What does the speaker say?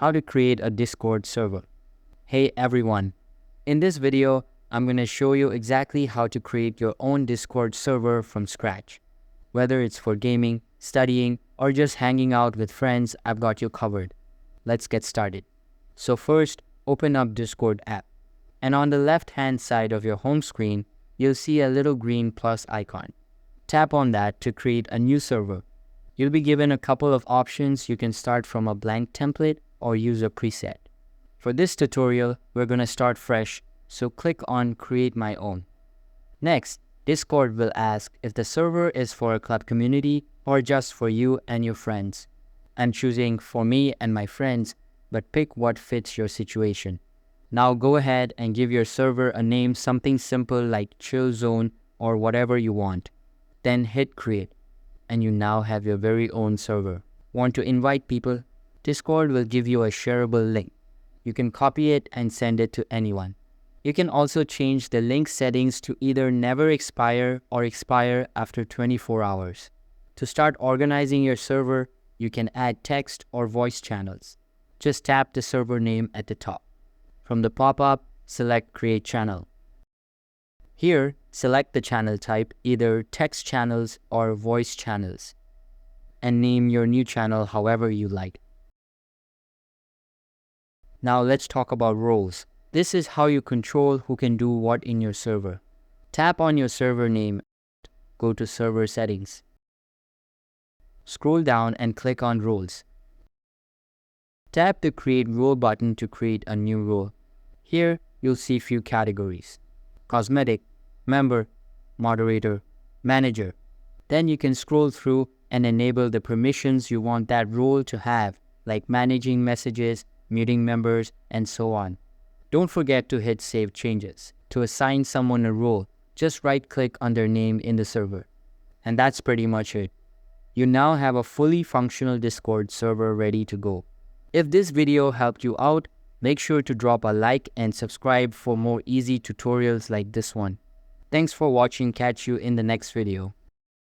How to create a Discord server. Hey everyone, in this video, I'm going to show you exactly how to create your own Discord server from scratch. Whether it's for gaming, studying, or just hanging out with friends, I've got you covered. Let's get started. So first, open up Discord app. And on the left-hand side of your home screen, you'll see a little green plus icon. Tap on that to create a new server. You'll be given a couple of options. You can start from a blank template or use a preset. For this tutorial, we're going to start fresh, so click on Create My Own. Next, Discord will ask if the server is for a club community or just for you and your friends. I'm choosing for me and my friends, but pick what fits your situation. Now go ahead and give your server a name, something simple like Chill Zone or whatever you want. Then hit Create, and you now have your very own server. Want to invite people? Discord will give you a shareable link. You can copy it and send it to anyone. You can also change the link settings to either never expire or expire after 24 hours. To start organizing your server, you can add text or voice channels. Just tap the server name at the top. From the pop-up, select Create Channel. Here, select the channel type, either text channels or voice channels, and name your new channel however you like. Now let's talk about roles. This is how you control who can do what in your server. Tap on your server name, go to Server Settings. Scroll down and click on Roles. Tap the Create Role button to create a new role. Here, you'll see few categories: Cosmetic, Member, Moderator, Manager. Then you can scroll through and enable the permissions you want that role to have, like managing messages, muting members, and so on. Don't forget to hit Save Changes. To assign someone a role, just right-click on their name in the server. And that's pretty much it. You now have a fully functional Discord server ready to go. If this video helped you out, make sure to drop a like and subscribe for more easy tutorials like this one. Thanks for watching. Catch you in the next video.